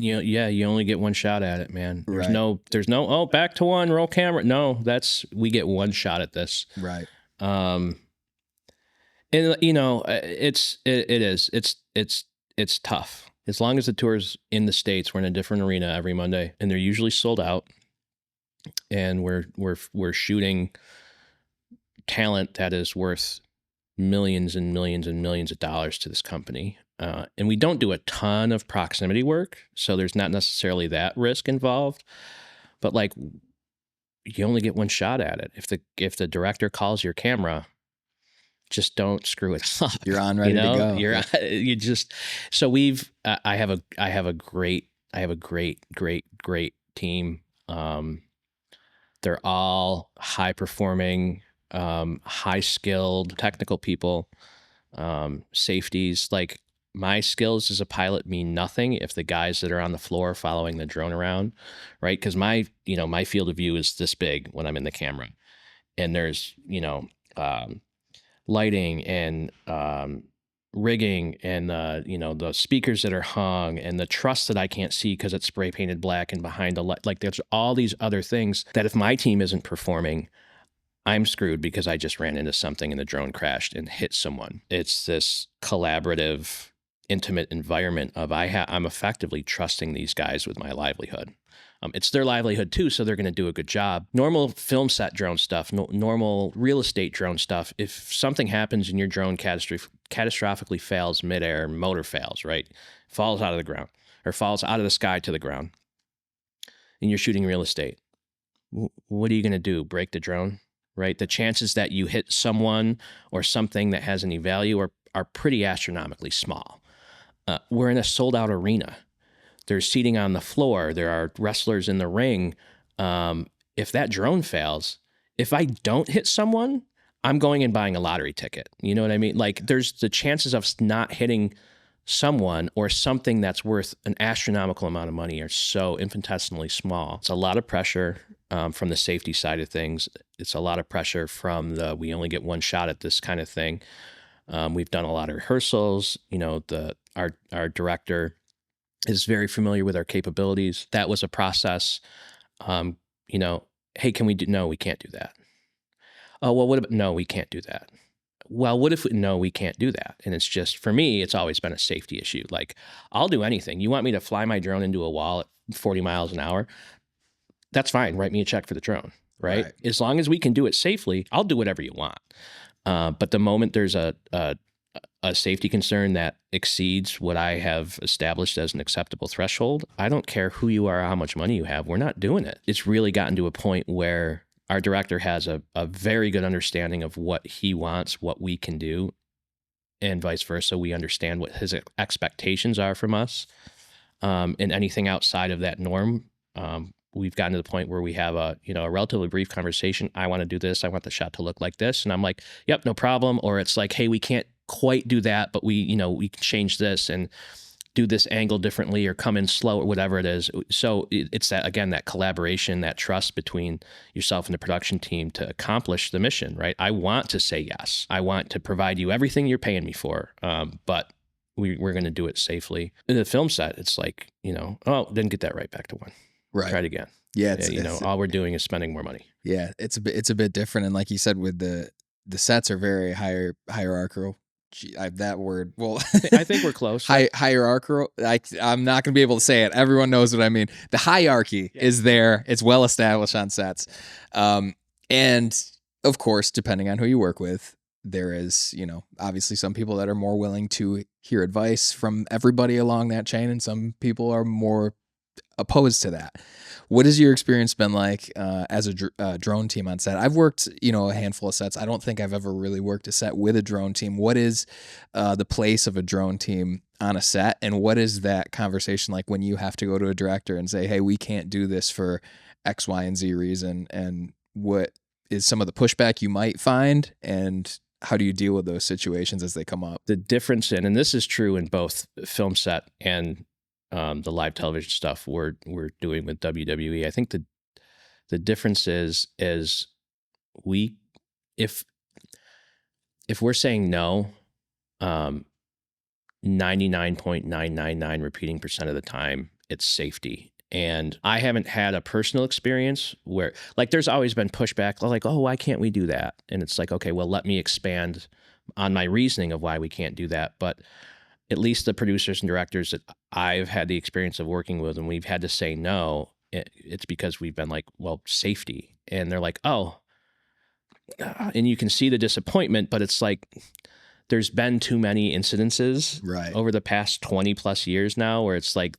You only get one shot at it, man. Right. There's no, oh, back to one, roll camera. No, we get one shot at this. Right. And it's tough. As long as the tour's in the States, we're in a different arena every Monday, and they're usually sold out. And we're shooting talent that is worth millions and millions and millions of dollars to this company. And we don't do a ton of proximity work, so there's not necessarily that risk involved. But like, you only get one shot at it. If the director calls your camera, just don't screw it up. You're on ready to go. So I have a great team. They're all high performing, high skilled technical people, safeties. Like, my skills as a pilot mean nothing if the guys that are on the floor following the drone around, right? Because my field of view is this big when I'm in the camera, and there's lighting and rigging and the speakers that are hung and the truss that I can't see because it's spray painted black and behind the light. Like, there's all these other things that if my team isn't performing, I'm screwed because I just ran into something and the drone crashed and hit someone. It's this collaborative, intimate environment of I'm effectively trusting these guys with my livelihood. It's their livelihood too, so they're going to do a good job. Normal film set drone stuff, normal real estate drone stuff, if something happens and your drone catastrophically fails midair, motor fails, right? Falls out of the ground or falls out of the sky to the ground, and you're shooting real estate, what are you going to do? Break the drone? Right? The chances that you hit someone or something that has any value are pretty astronomically small. We're in a sold out arena. There's seating on the floor. There are wrestlers in the ring. If that drone fails, if I don't hit someone, I'm going and buying a lottery ticket. You know what I mean? Like, there's the chances of not hitting someone or something that's worth an astronomical amount of money are so infinitesimally small. It's a lot of pressure from the safety side of things. It's a lot of pressure from we only get one shot at this kind of thing. We've done a lot of rehearsals. Our director is very familiar with our capabilities. That was a process. Hey, can we do? No, we can't do that. Oh, well, what about? No, we can't do that. Well, what if? No, we can't do that. And it's just, for me, it's always been a safety issue. Like, I'll do anything. You want me to fly my drone into a wall at 40 miles an hour? That's fine. Write me a check for the drone, right? As long as we can do it safely, I'll do whatever you want. But the moment there's a safety concern that exceeds what I have established as an acceptable threshold, I don't care who you are or how much money you have. We're not doing it. It's really gotten to a point where our director has a very good understanding of what he wants, what we can do, and vice versa. We understand what his expectations are from us. And anything outside of that norm, we've gotten to the point where we have a relatively brief conversation. I want to do this. I want the shot to look like this. And I'm like, yep, no problem. Or it's like, hey, we can't quite do that, but we can change this and do this angle differently or come in slow or whatever it is. So it's that collaboration, that trust between yourself and the production team to accomplish the mission, right? I want to say yes. I want to provide you everything you're paying me for. But we're going to do it safely. In the film set, it's like, didn't get that right, back to one. Right. Try it again. Yeah. All we're doing is spending more money. Yeah. It's a bit different. And like you said, with the sets are very hierarchical. That word. Well, I think we're close. Hierarchical. I'm not going to be able to say it. Everyone knows what I mean. The hierarchy is there. It's well established on sets. And of course, depending on who you work with, there is, obviously some people that are more willing to hear advice from everybody along that chain, and some people are more opposed to that. What has your experience been like as a drone team on set? I've worked, a handful of sets. I don't think I've ever really worked a set with a drone team. What is the place of a drone team on a set, and what is that conversation like when you have to go to a director and say, hey, we can't do this for X, Y, and Z reason, and what is some of the pushback you might find, and how do you deal with those situations as they come up? The difference and this is true in both film set and the live television stuff we're doing with WWE. I think the difference is if we're saying no, 99.999 repeating % of the time, it's safety. And I haven't had a personal experience where, like, there's always been pushback, like, oh, why can't we do that? And it's like, okay, well, let me expand on my reasoning of why we can't do that. But at least the producers and directors that I've had the experience of working with, and we've had to say no, it's because we've been like, well, safety. And they're like, oh, and you can see the disappointment, but it's like, there's been too many incidences Right. over the past 20 plus years now where it's like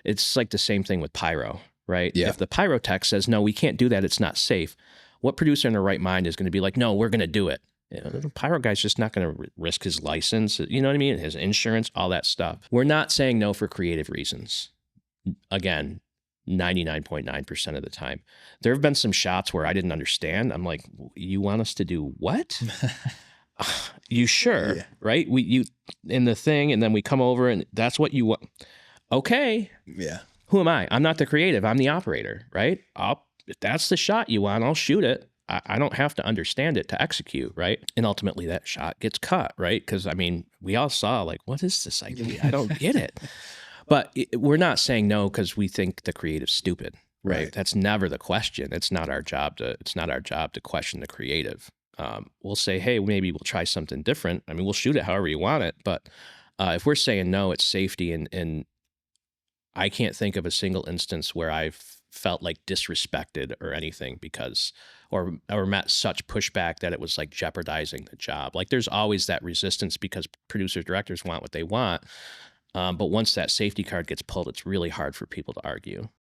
it's like the same thing with pyro, right? Yeah. If the pyrotech says, no, we can't do that, it's not safe, what producer in their right mind is going to be like, no, we're going to do it? You know, the pyro guy's just not going to risk his license, you know what I mean? His insurance, all that stuff. We're not saying no for creative reasons. Again, 99.9% of the time. There have been some shots where I didn't understand. I'm like, you want us to do what? You sure? Yeah. Right? You in the thing, and then we come over and that's what you want. Okay. Yeah. Who am I? I'm not the creative. I'm the operator, right? If that's the shot you want, I'll shoot it. I don't have to understand it to execute, right? And ultimately that shot gets cut, right? Because I mean, we all saw like, what is this idea? I don't get it. But we're not saying no because we think the creative's stupid, right? That's never the question. It's not our job to question the creative. We'll say, hey, maybe we'll try something different. I mean, we'll shoot it however you want it. But if we're saying no, it's safety. And I can't think of a single instance where I've felt like disrespected or anything because, or met such pushback that it was like jeopardizing the job. Like there's always that resistance because producers, directors want what they want. But once that safety card gets pulled, it's really hard for people to argue.